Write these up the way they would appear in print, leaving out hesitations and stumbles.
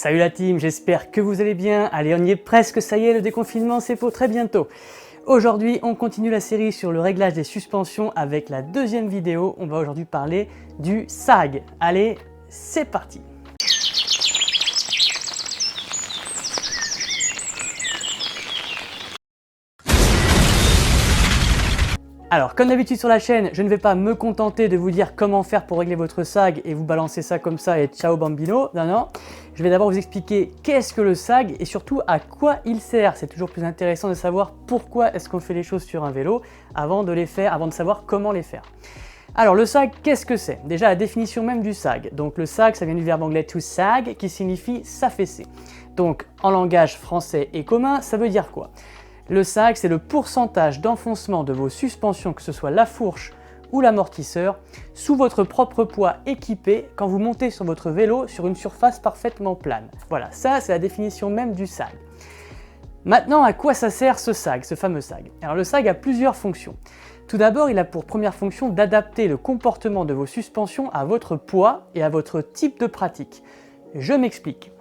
Salut la team, j'espère que vous allez bien. Allez, on y est presque, ça y est, le déconfinement c'est pour très bientôt. Aujourd'hui, on continue la série sur le réglage des suspensions avec la deuxième vidéo. On va aujourd'hui parler du sag. Allez, c'est parti. Alors, comme d'habitude sur la chaîne, je ne vais pas me contenter de vous dire comment faire pour régler votre sag et vous balancer ça comme ça et ciao bambino. Non, non. Je vais d'abord vous expliquer qu'est-ce que le sag et surtout à quoi il sert. C'est toujours plus intéressant de savoir pourquoi est-ce qu'on fait les choses sur un vélo avant de savoir comment les faire. Alors, le sag, qu'est-ce que c'est? Déjà, la définition même du sag. Donc, le sag, ça vient du verbe anglais to sag qui signifie s'affaisser. Donc, en langage français et commun, ça veut dire quoi? Le sag, c'est le pourcentage d'enfoncement de vos suspensions, que ce soit la fourche ou l'amortisseur, sous votre propre poids équipé quand vous montez sur votre vélo sur une surface parfaitement plane. Voilà, ça c'est la définition même du sag. Maintenant, à quoi ça sert ce sag, ce fameux sag? Alors le sag a plusieurs fonctions. Tout d'abord, il a pour première fonction d'adapter le comportement de vos suspensions à votre poids et à votre type de pratique. Je m'explique.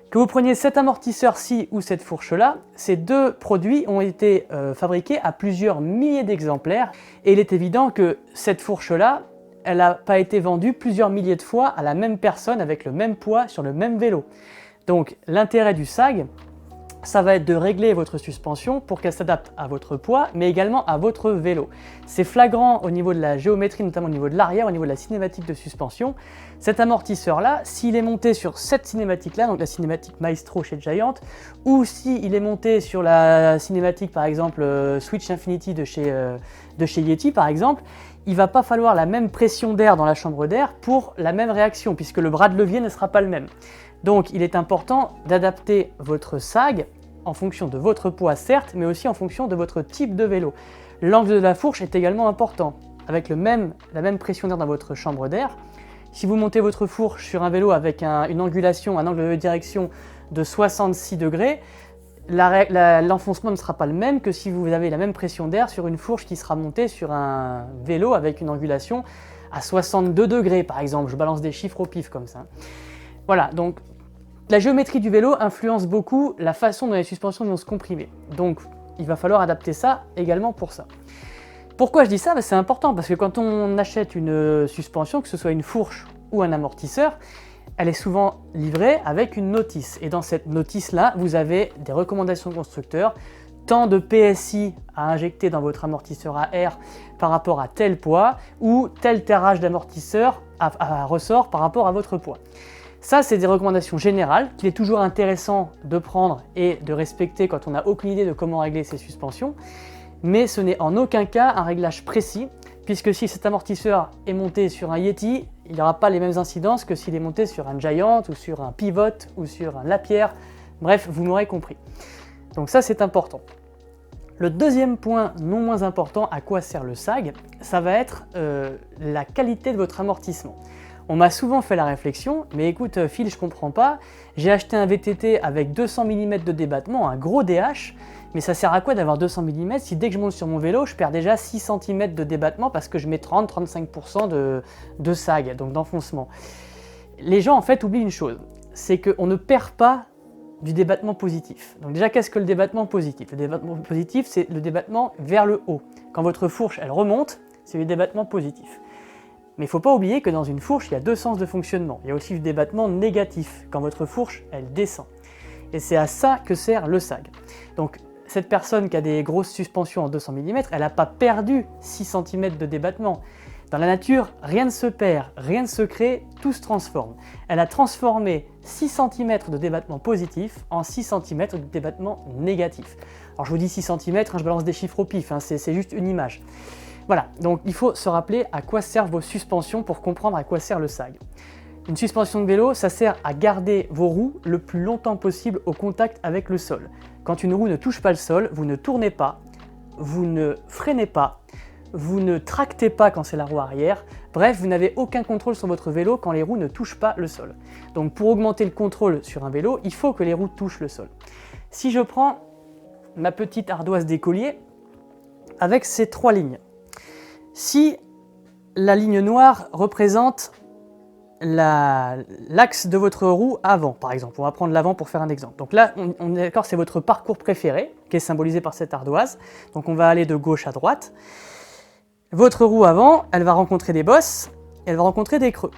Que vous preniez cet amortisseur-ci ou cette fourche-là, ces deux produits ont été fabriqués à plusieurs milliers d'exemplaires et il est évident que cette fourche-là, elle n'a pas été vendue plusieurs milliers de fois à la même personne avec le même poids sur le même vélo. Donc l'intérêt du sag, ça va être de régler votre suspension pour qu'elle s'adapte à votre poids, mais également à votre vélo. C'est flagrant au niveau de la géométrie, notamment au niveau de l'arrière, au niveau de la cinématique de suspension. Cet amortisseur-là, s'il est monté sur cette cinématique-là, donc la cinématique Maestro chez Giant, ou s'il est monté sur la cinématique, par exemple, Switch Infinity de chez Yeti, par exemple, il ne va pas falloir la même pression d'air dans la chambre d'air pour la même réaction, puisque le bras de levier ne sera pas le même. Donc il est important d'adapter votre sag en fonction de votre poids certes, mais aussi en fonction de votre type de vélo. L'angle de la fourche est également important. Avec la même pression d'air dans votre chambre d'air, si vous montez votre fourche sur un vélo avec une angulation, un angle de direction de 66 degrés, l'enfoncement ne sera pas le même que si vous avez la même pression d'air sur une fourche qui sera montée sur un vélo avec une angulation à 62 degrés par exemple. Je balance des chiffres au pif comme ça. Voilà, donc la géométrie du vélo influence beaucoup la façon dont les suspensions vont se comprimer. Donc il va falloir adapter ça également pour ça. Pourquoi je dis ça? C'est important parce que quand on achète une suspension, que ce soit une fourche ou un amortisseur, elle est souvent livrée avec une notice. Et dans cette notice-là, vous avez des recommandations constructeurs, tant de PSI à injecter dans votre amortisseur à air par rapport à tel poids ou tel terrage d'amortisseur à ressort par rapport à votre poids. Ça, c'est des recommandations générales qu'il est toujours intéressant de prendre et de respecter quand on n'a aucune idée de comment régler ses suspensions. Mais ce n'est en aucun cas un réglage précis, puisque si cet amortisseur est monté sur un Yeti, il n'y aura pas les mêmes incidences que s'il est monté sur un Giant ou sur un Pivot ou sur un Lapierre. Bref, vous m'aurez compris. Donc ça, c'est important. Le deuxième point non moins important, à quoi sert le sag, ça va être la qualité de votre amortissement. On m'a souvent fait la réflexion, mais écoute Phil, je comprends pas, j'ai acheté un VTT avec 200 mm de débattement, un gros DH, mais ça sert à quoi d'avoir 200 mm si dès que je monte sur mon vélo, je perds déjà 6 cm de débattement parce que je mets 30-35% de sag, donc d'enfoncement. Les gens en fait oublient une chose, c'est qu'on ne perd pas du débattement positif. Donc déjà, qu'est-ce que le débattement positif? Le débattement positif, c'est le débattement vers le haut. Quand votre fourche, elle remonte, c'est le débattement positif. Mais il ne faut pas oublier que dans une fourche, il y a deux sens de fonctionnement. Il y a aussi du débattement négatif, quand votre fourche, elle descend. Et c'est à ça que sert le sag. Donc, cette personne qui a des grosses suspensions en 200 mm, elle n'a pas perdu 6 cm de débattement. Dans la nature, rien ne se perd, rien ne se crée, tout se transforme. Elle a transformé 6 cm de débattement positif en 6 cm de débattement négatif. Alors je vous dis 6 cm, je balance des chiffres au pif, c'est juste une image. Voilà, donc il faut se rappeler à quoi servent vos suspensions pour comprendre à quoi sert le sag. Une suspension de vélo, ça sert à garder vos roues le plus longtemps possible au contact avec le sol. Quand une roue ne touche pas le sol, vous ne tournez pas, vous ne freinez pas, vous ne tractez pas quand c'est la roue arrière, bref, vous n'avez aucun contrôle sur votre vélo quand les roues ne touchent pas le sol. Donc pour augmenter le contrôle sur un vélo, il faut que les roues touchent le sol. Si je prends ma petite ardoise d'écolier avec ces trois lignes, si la ligne noire représente l'axe de votre roue avant, par exemple. On va prendre l'avant pour faire un exemple. Donc là, on est d'accord, c'est votre parcours préféré, qui est symbolisé par cette ardoise. Donc on va aller de gauche à droite. Votre roue avant, elle va rencontrer des bosses, elle va rencontrer des creux.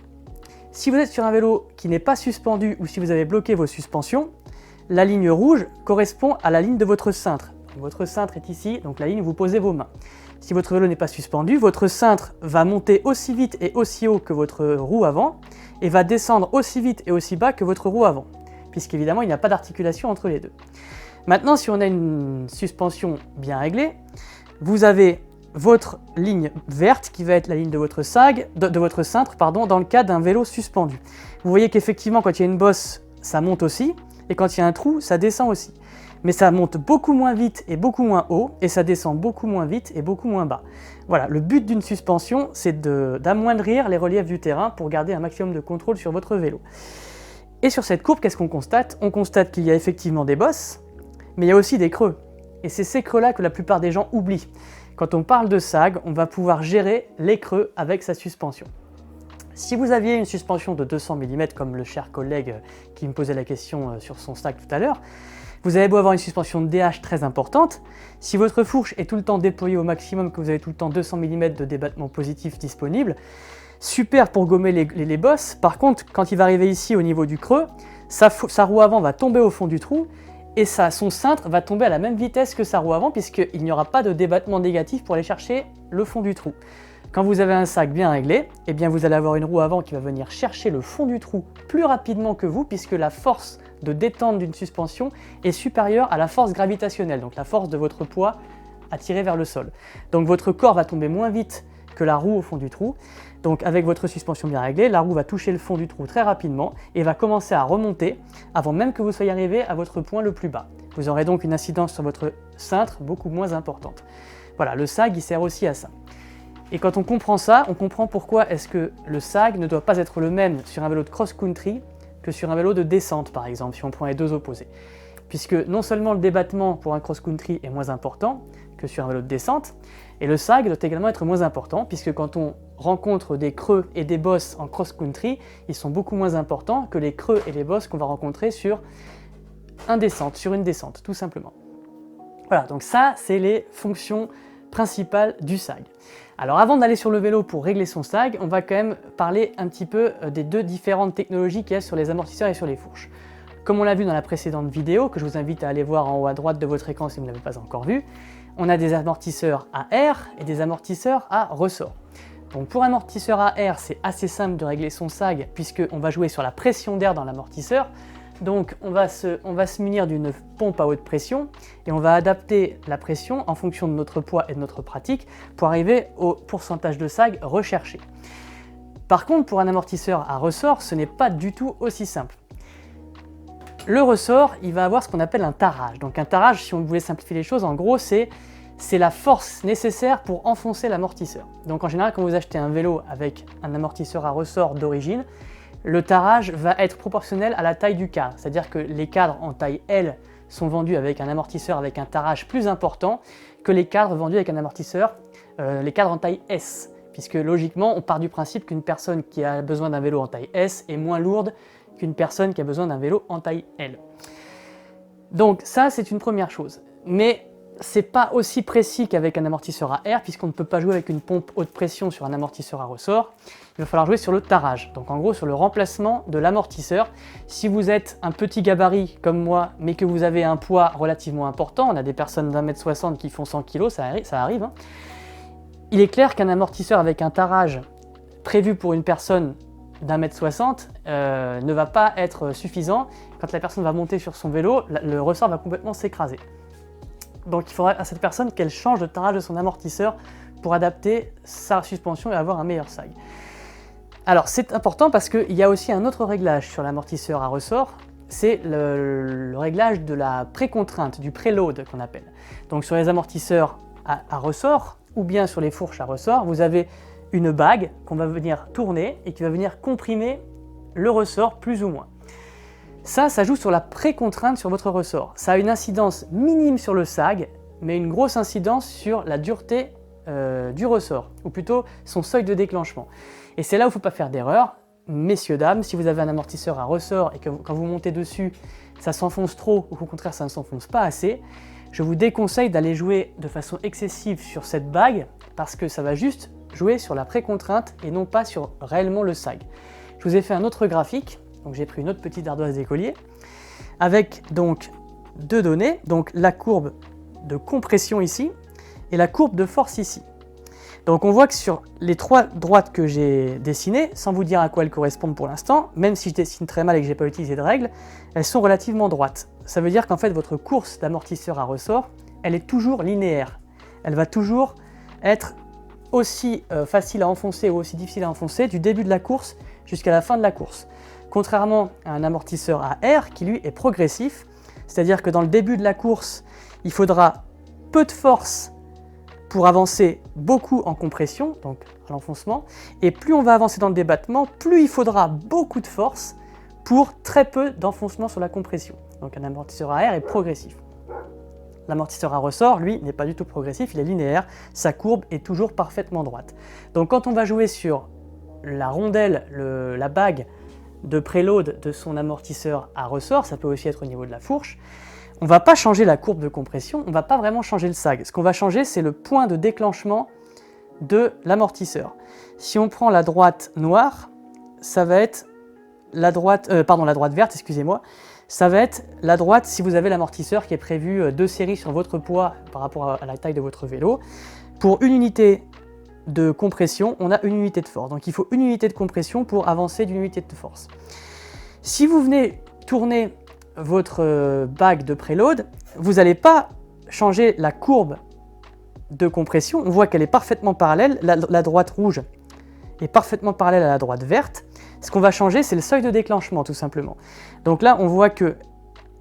Si vous êtes sur un vélo qui n'est pas suspendu ou si vous avez bloqué vos suspensions, la ligne rouge correspond à la ligne de votre cintre. Votre cintre est ici, donc la ligne où vous posez vos mains. Si votre vélo n'est pas suspendu, votre cintre va monter aussi vite et aussi haut que votre roue avant et va descendre aussi vite et aussi bas que votre roue avant, puisqu'évidemment il n'y a pas d'articulation entre les deux. Maintenant, si on a une suspension bien réglée, vous avez votre ligne verte qui va être la ligne de votre cintre dans le cas d'un vélo suspendu. Vous voyez qu'effectivement quand il y a une bosse, ça monte aussi, et quand il y a un trou, ça descend aussi. Mais ça monte beaucoup moins vite et beaucoup moins haut, et ça descend beaucoup moins vite et beaucoup moins bas. Voilà, le but d'une suspension, c'est d'amoindrir les reliefs du terrain pour garder un maximum de contrôle sur votre vélo. Et sur cette courbe, qu'est-ce qu'on constate? On constate qu'il y a effectivement des bosses, mais il y a aussi des creux. Et c'est ces creux-là que la plupart des gens oublient. Quand on parle de sag, on va pouvoir gérer les creux avec sa suspension. Si vous aviez une suspension de 200 mm, comme le cher collègue qui me posait la question sur son sag tout à l'heure, vous avez beau avoir une suspension de DH très importante, si votre fourche est tout le temps déployée au maximum, que vous avez tout le temps 200 mm de débattement positif disponible, super pour gommer les bosses. Par contre, quand il va arriver ici au niveau du creux, sa roue avant va tomber au fond du trou et son cintre va tomber à la même vitesse que sa roue avant puisqu'il n'y aura pas de débattement négatif pour aller chercher le fond du trou. Quand vous avez un sag bien réglé, eh bien vous allez avoir une roue avant qui va venir chercher le fond du trou plus rapidement que vous puisque la force de détente d'une suspension est supérieure à la force gravitationnelle, donc la force de votre poids attiré vers le sol. Donc votre corps va tomber moins vite que la roue au fond du trou. Donc avec votre suspension bien réglée, la roue va toucher le fond du trou très rapidement et va commencer à remonter avant même que vous soyez arrivé à votre point le plus bas. Vous aurez donc une incidence sur votre cintre beaucoup moins importante. Voilà, le sag il sert aussi à ça. Et quand on comprend ça, on comprend pourquoi est-ce que le sag ne doit pas être le même sur un vélo de cross-country que sur un vélo de descente par exemple, si on prend les deux opposés. Puisque non seulement le débattement pour un cross-country est moins important que sur un vélo de descente, et le sag doit également être moins important, puisque quand on rencontre des creux et des bosses en cross-country, ils sont beaucoup moins importants que les creux et les bosses qu'on va rencontrer sur une descente, tout simplement. Voilà, donc ça, c'est les fonctions principales du sag. Alors avant d'aller sur le vélo pour régler son sag, on va quand même parler un petit peu des deux différentes technologies qu'il y a sur les amortisseurs et sur les fourches. Comme on l'a vu dans la précédente vidéo, que je vous invite à aller voir en haut à droite de votre écran si vous ne l'avez pas encore vu, on a des amortisseurs à air et des amortisseurs à ressort. Donc pour un amortisseur à air, c'est assez simple de régler son sag puisqu'on va jouer sur la pression d'air dans l'amortisseur. Donc on va se munir d'une pompe à haute pression et on va adapter la pression en fonction de notre poids et de notre pratique pour arriver au pourcentage de sag recherché. Par contre, pour un amortisseur à ressort, ce n'est pas du tout aussi simple. Le ressort, il va avoir ce qu'on appelle un tarrage. Donc un tarrage, si on voulait simplifier les choses, en gros, c'est la force nécessaire pour enfoncer l'amortisseur. Donc en général, quand vous achetez un vélo avec un amortisseur à ressort d'origine, le tarrage va être proportionnel à la taille du cadre. C'est-à-dire que les cadres en taille L sont vendus avec un amortisseur avec un tarrage plus important que les cadres vendus avec un amortisseur, les cadres en taille S. Puisque logiquement, on part du principe qu'une personne qui a besoin d'un vélo en taille S est moins lourde qu'une personne qui a besoin d'un vélo en taille L. Donc ça, c'est une première chose. Mais c'est pas aussi précis qu'avec un amortisseur à air, puisqu'on ne peut pas jouer avec une pompe haute pression sur un amortisseur à ressort. Il va falloir jouer sur le tarrage, donc en gros sur le remplacement de l'amortisseur. Si vous êtes un petit gabarit comme moi, mais que vous avez un poids relativement important, on a des personnes d'1,60 m qui font 100 kg, ça arrive, hein. Il est clair qu'un amortisseur avec un tarrage prévu pour une personne d'1,60 m ne va pas être suffisant. Quand la personne va monter sur son vélo, le ressort va complètement s'écraser. Donc il faudra à cette personne qu'elle change de tarrage de son amortisseur pour adapter sa suspension et avoir un meilleur sag. Alors c'est important parce qu'il y a aussi un autre réglage sur l'amortisseur à ressort, c'est le réglage de la précontrainte, du préload qu'on appelle. Donc sur les amortisseurs à ressort ou bien sur les fourches à ressort, vous avez une bague qu'on va venir tourner et qui va venir comprimer le ressort plus ou moins. Ça joue sur la précontrainte sur votre ressort. Ça a une incidence minime sur le sag, mais une grosse incidence sur la dureté du ressort, ou plutôt son seuil de déclenchement. Et c'est là où il ne faut pas faire d'erreur. messieurs, dames, si vous avez un amortisseur à ressort et que quand vous montez dessus, ça s'enfonce trop ou au contraire ça ne s'enfonce pas assez, je vous déconseille d'aller jouer de façon excessive sur cette bague parce que ça va juste jouer sur la précontrainte et non pas sur réellement le sag. Je vous ai fait un autre graphique, donc j'ai pris une autre petite ardoise d'écolier avec donc deux données, donc la courbe de compression ici et la courbe de force ici. Donc on voit que sur les trois droites que j'ai dessinées, sans vous dire à quoi elles correspondent pour l'instant, même si je dessine très mal et que je n'ai pas utilisé de règles, elles sont relativement droites. Ça veut dire qu'en fait votre course d'amortisseur à ressort, elle est toujours linéaire. Elle va toujours être aussi facile à enfoncer ou aussi difficile à enfoncer du début de la course jusqu'à la fin de la course. Contrairement à un amortisseur à air qui lui est progressif, c'est-à-dire que dans le début de la course, il faudra peu de force pour avancer beaucoup en compression, donc à l'enfoncement, et plus on va avancer dans le débattement, plus il faudra beaucoup de force pour très peu d'enfoncement sur la compression. Donc un amortisseur à air est progressif. L'amortisseur à ressort, lui, n'est pas du tout progressif, il est linéaire, sa courbe est toujours parfaitement droite. Donc quand on va jouer sur la rondelle, la bague de préload de son amortisseur à ressort, ça peut aussi être au niveau de la fourche, on ne va pas changer la courbe de compression, on ne va pas vraiment changer le sag. Ce qu'on va changer, c'est le point de déclenchement de l'amortisseur. Si on prend la droite noire, ça va être la droite verte, excusez-moi, ça va être la droite si vous avez l'amortisseur qui est prévu 2 séries sur votre poids par rapport à la taille de votre vélo. Pour une unité de compression, on a une unité de force. Donc il faut une unité de compression pour avancer d'une unité de force. Si vous venez tourner votre bague de préload, vous n'allez pas changer la courbe de compression. On voit qu'elle est parfaitement parallèle, la droite rouge est parfaitement parallèle à la droite verte. Ce qu'on va changer, c'est le seuil de déclenchement tout simplement. Donc là, on voit que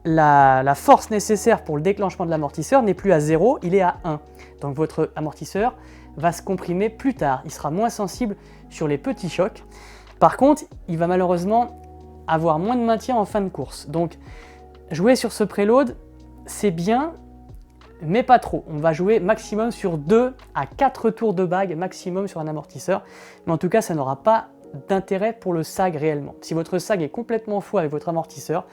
la force nécessaire pour le déclenchement de l'amortisseur n'est plus à 0, il est à 1. Donc votre amortisseur va se comprimer plus tard, il sera moins sensible sur les petits chocs. Par contre, il va malheureusement avoir moins de maintien en fin de course. Donc jouer sur ce préload, c'est bien, mais pas trop. On va jouer maximum sur 2 à 4 tours de bague maximum sur un amortisseur, mais en tout cas ça n'aura pas d'intérêt pour le sag réellement. Si votre sag est complètement faux avec votre amortisseur,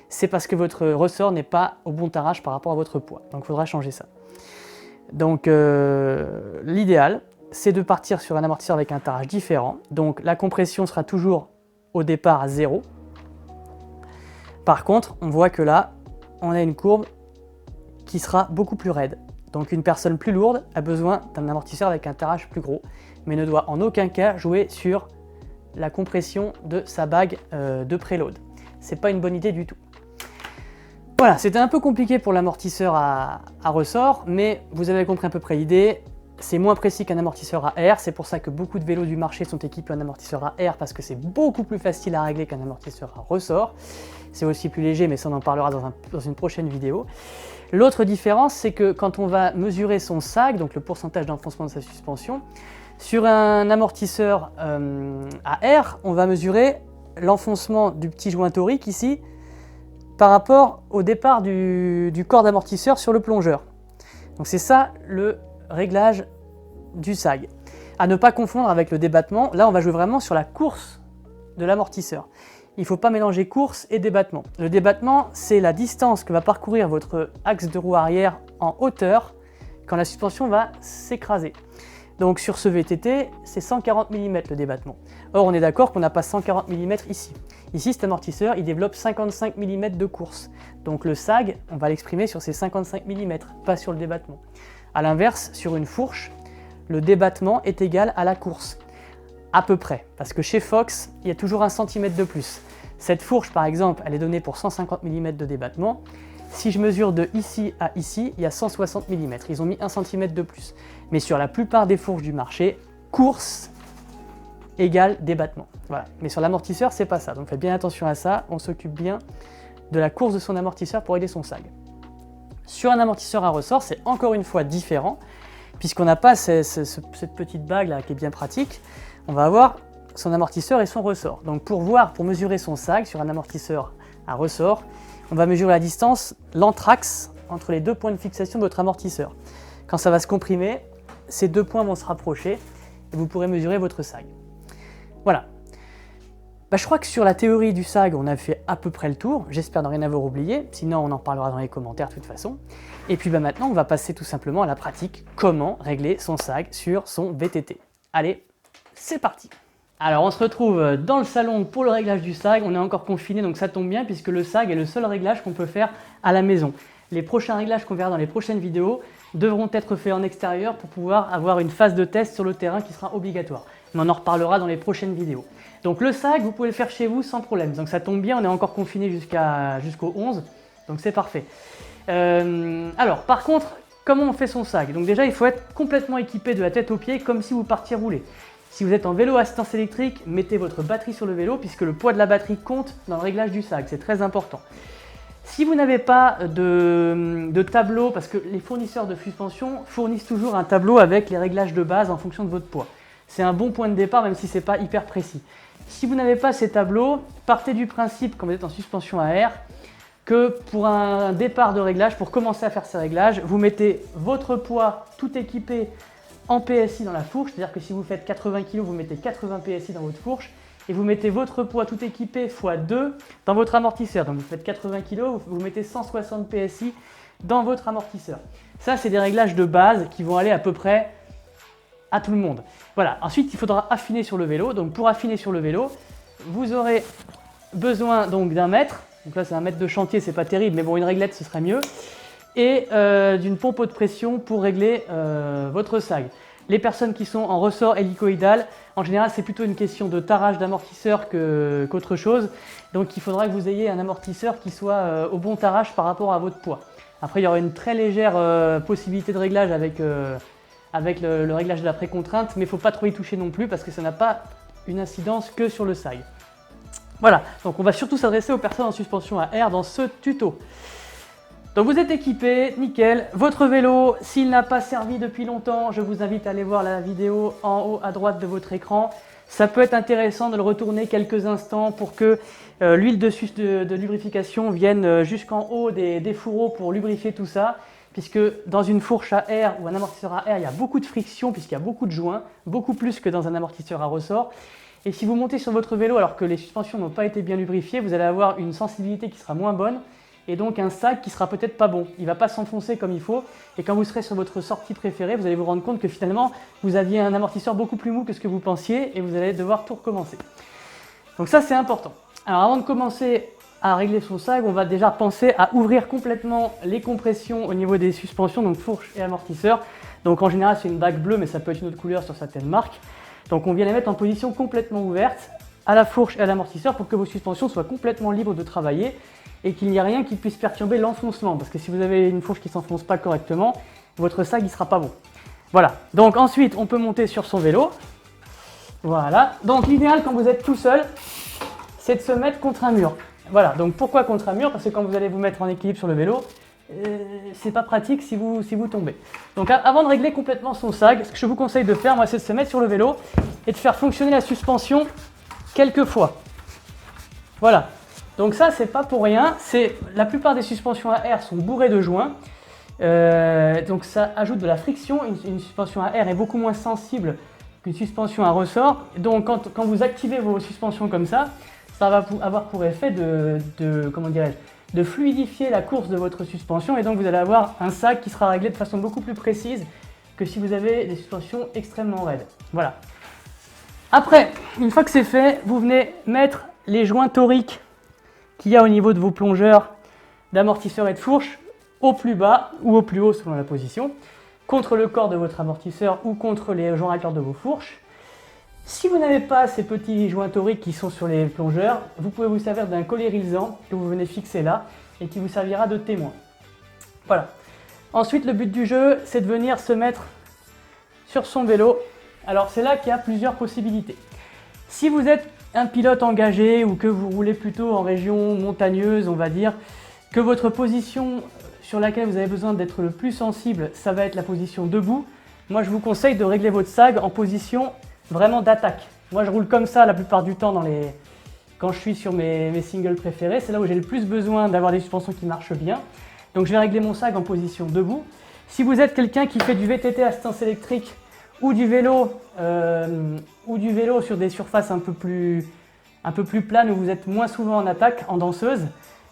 c'est parce que votre ressort n'est pas au bon tarage par rapport à votre poids. Donc il faudra changer ça. Donc l'idéal, c'est de partir sur un amortisseur avec un tarage différent. Donc la compression sera toujours au départ à 0. Par contre, on voit que là, on a une courbe qui sera beaucoup plus raide. Donc une personne plus lourde a besoin d'un amortisseur avec un tarage plus gros, mais ne doit en aucun cas jouer sur la compression de sa bague de préload. C'est pas une bonne idée du tout. Voilà, c'était un peu compliqué pour l'amortisseur à ressort, mais vous avez compris à peu près l'idée. C'est moins précis qu'un amortisseur à air, c'est pour ça que beaucoup de vélos du marché sont équipés en amortisseur à air, parce que c'est beaucoup plus facile à régler qu'un amortisseur à ressort. C'est aussi plus léger, mais ça on en parlera dans une prochaine vidéo. L'autre différence, c'est que quand on va mesurer son sag, donc le pourcentage d'enfoncement de sa suspension, sur un amortisseur à air, on va mesurer l'enfoncement du petit joint torique ici par rapport au départ du corps d'amortisseur sur le plongeur. Donc c'est ça le réglage du sag. À ne pas confondre avec le débattement, là on va jouer vraiment sur la course de l'amortisseur. Il ne faut pas mélanger course et débattement. Le débattement, c'est la distance que va parcourir votre axe de roue arrière en hauteur quand la suspension va s'écraser. Donc sur ce VTT, c'est 140 mm le débattement. Or on est d'accord qu'on n'a pas 140 mm ici. Ici cet amortisseur, il développe 55 mm de course. Donc le sag, on va l'exprimer sur ces 55 mm, pas sur le débattement. A l'inverse, sur une fourche, le débattement est égal à la course. À peu près, parce que chez Fox, il y a toujours 1 cm de plus. Cette fourche par exemple, elle est donnée pour 150 mm de débattement. Si je mesure de ici à ici, il y a 160 mm. Ils ont mis 1 cm de plus. Mais sur la plupart des fourches du marché, course égale débattement. Voilà. Mais sur l'amortisseur, c'est pas ça. Donc faites bien attention à ça. On s'occupe bien de la course de son amortisseur pour aider son sag. Sur un amortisseur à ressort, c'est encore une fois différent, puisqu'on n'a pas cette petite bague là qui est bien pratique. On va avoir son amortisseur et son ressort. Donc pour mesurer son sag sur un amortisseur à ressort, on va mesurer la distance, l'anthrax, entre les deux points de fixation de votre amortisseur. Quand ça va se comprimer, ces deux points vont se rapprocher et vous pourrez mesurer votre sag. Voilà. Je crois que sur la théorie du SAG, on a fait à peu près le tour. J'espère ne rien avoir oublié, sinon on en parlera dans les commentaires de toute façon. Et puis maintenant, on va passer tout simplement à la pratique. Comment régler son SAG sur son VTT. Allez, c'est parti! Alors on se retrouve dans le salon pour le réglage du SAG. On est encore confiné, donc ça tombe bien puisque le SAG est le seul réglage qu'on peut faire à la maison. Les prochains réglages qu'on verra dans les prochaines vidéos devront être faits en extérieur pour pouvoir avoir une phase de test sur le terrain qui sera obligatoire. Mais on en reparlera dans les prochaines vidéos. Donc le SAG, vous pouvez le faire chez vous sans problème. Donc ça tombe bien, on est encore confiné jusqu'au 11, donc c'est parfait. Alors par contre, comment on fait son SAG? Donc déjà, il faut être complètement équipé de la tête aux pieds comme si vous partiez rouler. Si vous êtes en vélo à assistance électrique, mettez votre batterie sur le vélo puisque le poids de la batterie compte dans le réglage du SAG, c'est très important. Si vous n'avez pas de tableau, parce que les fournisseurs de suspension fournissent toujours un tableau avec les réglages de base en fonction de votre poids. C'est un bon point de départ même si ce n'est pas hyper précis. Si vous n'avez pas ces tableaux, partez du principe quand vous êtes en suspension à air que pour un départ de réglage, pour commencer à faire ces réglages, vous mettez votre poids tout équipé en PSI dans la fourche, c'est-à-dire que si vous faites 80 kg, vous mettez 80 PSI dans votre fourche, et vous mettez votre poids tout équipé x2 dans votre amortisseur. Donc vous faites 80 kg, vous mettez 160 PSI dans votre amortisseur. Ça, c'est des réglages de base qui vont aller à peu près à tout le monde. Voilà, ensuite il faudra affiner sur le vélo. Donc pour affiner sur le vélo, vous aurez besoin donc d'un mètre. Donc là c'est un mètre de chantier, c'est pas terrible, mais bon, une réglette ce serait mieux. Et d'une pompe haute pression pour régler votre SAG. Les personnes qui sont en ressort hélicoïdal, en général c'est plutôt une question de tarage d'amortisseur qu'autre chose. Donc il faudra que vous ayez un amortisseur qui soit au bon tarage par rapport à votre poids. Après il y aura une très légère possibilité de réglage avec le réglage de la précontrainte, mais il ne faut pas trop y toucher non plus parce que ça n'a pas une incidence que sur le SAG. Voilà, donc on va surtout s'adresser aux personnes en suspension à air dans ce tuto. Donc vous êtes équipé, nickel. Votre vélo, s'il n'a pas servi depuis longtemps, je vous invite à aller voir la vidéo en haut à droite de votre écran. Ça peut être intéressant de le retourner quelques instants pour que l'huile de lubrification vienne jusqu'en haut des fourreaux pour lubrifier tout ça. Puisque dans une fourche à air ou un amortisseur à air, il y a beaucoup de friction puisqu'il y a beaucoup de joints, beaucoup plus que dans un amortisseur à ressort. Et si vous montez sur votre vélo alors que les suspensions n'ont pas été bien lubrifiées, vous allez avoir une sensibilité qui sera moins bonne et donc un SAG qui sera peut-être pas bon. Il ne va pas s'enfoncer comme il faut et quand vous serez sur votre sortie préférée, vous allez vous rendre compte que finalement, vous aviez un amortisseur beaucoup plus mou que ce que vous pensiez et vous allez devoir tout recommencer. Donc ça, c'est important. Alors avant de commencer à régler son SAG, on va déjà penser à ouvrir complètement les compressions au niveau des suspensions, donc fourche et amortisseur. Donc en général, c'est une bague bleue, mais ça peut être une autre couleur sur certaines marques. Donc on vient les mettre en position complètement ouverte à la fourche et à l'amortisseur pour que vos suspensions soient complètement libres de travailler et qu'il n'y a rien qui puisse perturber l'enfoncement. Parce que si vous avez une fourche qui ne s'enfonce pas correctement, votre SAG ne sera pas bon. Voilà, donc ensuite on peut monter sur son vélo. Voilà, donc l'idéal quand vous êtes tout seul, c'est de se mettre contre un mur. Voilà, donc pourquoi contre un mur? Parce que quand vous allez vous mettre en équilibre sur le vélo, c'est pas pratique si vous tombez. Donc avant de régler complètement son SAG, ce que je vous conseille de faire, moi, c'est de se mettre sur le vélo et de faire fonctionner la suspension quelques fois. Voilà, donc ça c'est pas pour rien, la plupart des suspensions à air sont bourrées de joints, donc ça ajoute de la friction. Une suspension à air est beaucoup moins sensible qu'une suspension à ressort, donc quand vous activez vos suspensions comme ça va avoir pour effet de fluidifier la course de votre suspension et donc vous allez avoir un SAG qui sera réglé de façon beaucoup plus précise que si vous avez des suspensions extrêmement raides. Voilà. Après, une fois que c'est fait, vous venez mettre les joints toriques qu'il y a au niveau de vos plongeurs d'amortisseur et de fourche au plus bas ou au plus haut selon la position, contre le corps de votre amortisseur ou contre les joints racleurs de vos fourches. Si vous n'avez pas ces petits joints toriques qui sont sur les plongeurs, vous pouvez vous servir d'un collier rilsant que vous venez fixer là et qui vous servira de témoin. Voilà. Ensuite, le but du jeu, c'est de venir se mettre sur son vélo. Alors c'est là qu'il y a plusieurs possibilités. Si vous êtes un pilote engagé ou que vous roulez plutôt en région montagneuse, on va dire, que votre position sur laquelle vous avez besoin d'être le plus sensible, ça va être la position debout, moi je vous conseille de régler votre SAG en position vraiment d'attaque. Moi je roule comme ça la plupart du temps quand je suis sur mes singles préférés, c'est là où j'ai le plus besoin d'avoir des suspensions qui marchent bien. Donc je vais régler mon SAG en position debout. Si vous êtes quelqu'un qui fait du VTT assistance électrique ou du vélo sur des surfaces un peu plus un peu plus plane où vous êtes moins souvent en attaque, en danseuse,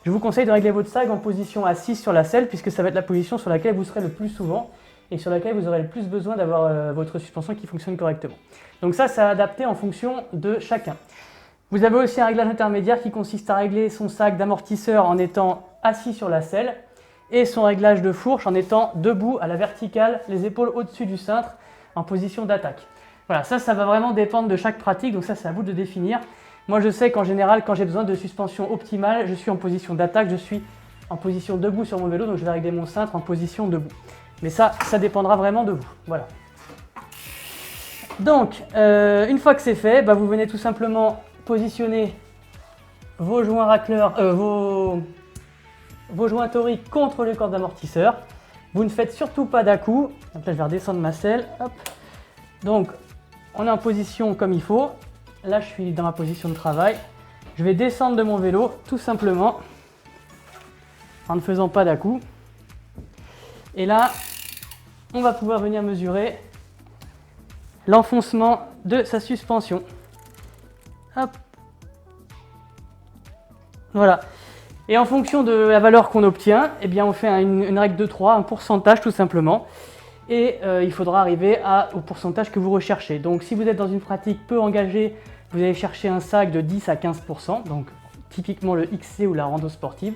je vous conseille de régler votre sag en position assise sur la selle puisque ça va être la position sur laquelle vous serez le plus souvent et sur laquelle vous aurez le plus besoin d'avoir votre suspension qui fonctionne correctement. Donc ça, c'est adapté en fonction de chacun. Vous avez aussi un réglage intermédiaire qui consiste à régler son sag d'amortisseur en étant assis sur la selle et son réglage de fourche en étant debout à la verticale, les épaules au-dessus du cintre en position d'attaque. Voilà, ça va vraiment dépendre de chaque pratique, donc ça c'est à vous de définir. Moi je sais qu'en général, quand j'ai besoin de suspension optimale, je suis en position d'attaque, je suis en position debout sur mon vélo, donc je vais régler mon cintre en position debout. Mais ça dépendra vraiment de vous. Voilà. Donc, une fois que c'est fait, vous venez tout simplement positionner vos joints racleurs, vos joints toriques contre le corps d'amortisseur. Vous ne faites surtout pas d'à-coups. Donc là, je vais redescendre ma selle. Hop. Donc, on est en position comme il faut. Là, je suis dans ma position de travail. Je vais descendre de mon vélo, tout simplement, en ne faisant pas d'à-coups. Et là, on va pouvoir venir mesurer l'enfoncement de sa suspension. Hop. Voilà. Et en fonction de la valeur qu'on obtient, eh bien on fait une règle de 3, un pourcentage tout simplement. Et il faudra arriver au pourcentage que vous recherchez. Donc si vous êtes dans une pratique peu engagée, vous allez chercher un sag de 10 à 15%, donc typiquement le XC ou la rando sportive.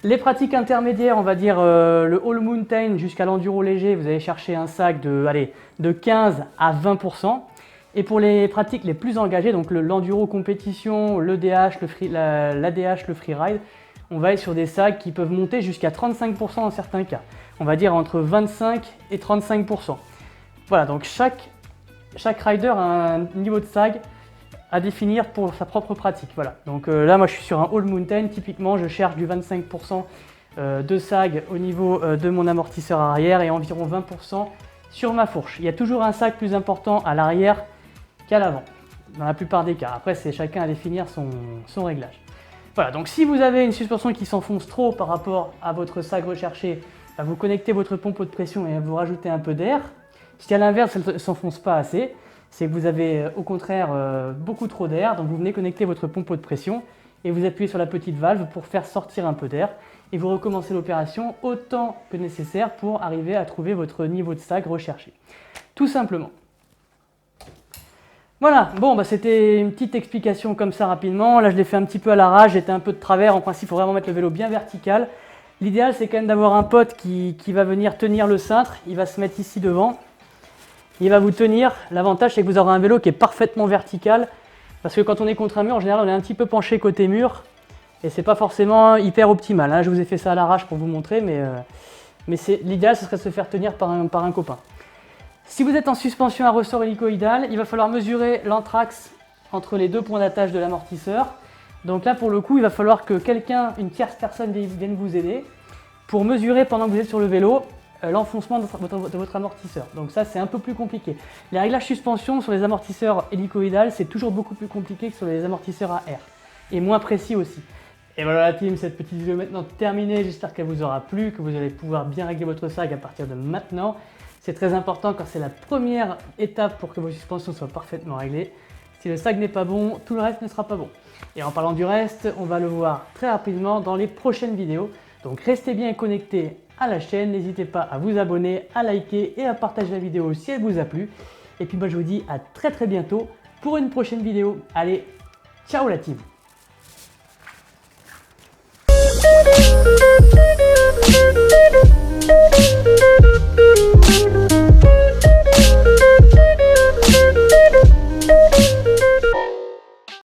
Les pratiques intermédiaires, on va dire le all mountain jusqu'à l'enduro léger, vous allez chercher un sag de 15 à 20%. Et pour les pratiques les plus engagées, donc l'enduro compétition, l'EDH, l'ADH, le freeride, on va être sur des sags qui peuvent monter jusqu'à 35% dans certains cas. On va dire entre 25 et 35%. Voilà, donc chaque rider a un niveau de sag à définir pour sa propre pratique. Voilà. Donc là, moi je suis sur un all mountain, typiquement je cherche du 25% de sag au niveau de mon amortisseur arrière et environ 20% sur ma fourche. Il y a toujours un sag plus important à l'arrière qu'à l'avant, dans la plupart des cas. Après, c'est chacun à définir son réglage. Voilà, donc si vous avez une suspension qui s'enfonce trop par rapport à votre sag recherché, vous connectez votre pompe de pression et vous rajoutez un peu d'air. Si à l'inverse, elle ne s'enfonce pas assez, c'est que vous avez au contraire beaucoup trop d'air, donc vous venez connecter votre pompe de pression et vous appuyez sur la petite valve pour faire sortir un peu d'air et vous recommencez l'opération autant que nécessaire pour arriver à trouver votre niveau de sag recherché. Tout simplement. Voilà, bon c'était une petite explication comme ça rapidement. Là je l'ai fait un petit peu à l'arrache, j'étais un peu de travers. En principe, il faut vraiment mettre le vélo bien vertical. L'idéal c'est quand même d'avoir un pote qui va venir tenir le cintre. Il va se mettre ici devant. Il va vous tenir. L'avantage c'est que vous aurez un vélo qui est parfaitement vertical. Parce que quand on est contre un mur, en général on est un petit peu penché côté mur. Et c'est pas forcément hyper optimal. Là je vous ai fait ça à l'arrache pour vous montrer. Mais l'idéal ce serait de se faire tenir par un copain. Si vous êtes en suspension à ressort hélicoïdal, il va falloir mesurer l'anthrax entre les deux points d'attache de l'amortisseur. Donc là, pour le coup, il va falloir que une tierce personne vienne vous aider pour mesurer pendant que vous êtes sur le vélo l'enfoncement de votre amortisseur. Donc ça, c'est un peu plus compliqué. Les réglages suspension sur les amortisseurs hélicoïdales, c'est toujours beaucoup plus compliqué que sur les amortisseurs à air. Et moins précis aussi. Et voilà la team, cette petite vidéo est maintenant terminée. J'espère qu'elle vous aura plu, que vous allez pouvoir bien régler votre sag à partir de maintenant. C'est très important car c'est la première étape pour que vos suspensions soient parfaitement réglées. Si le sag n'est pas bon, tout le reste ne sera pas bon. Et en parlant du reste, on va le voir très rapidement dans les prochaines vidéos. Donc restez bien connectés à la chaîne, n'hésitez pas à vous abonner, à liker et à partager la vidéo si elle vous a plu. Et puis moi je vous dis à très bientôt pour une prochaine vidéo. Allez, ciao la team!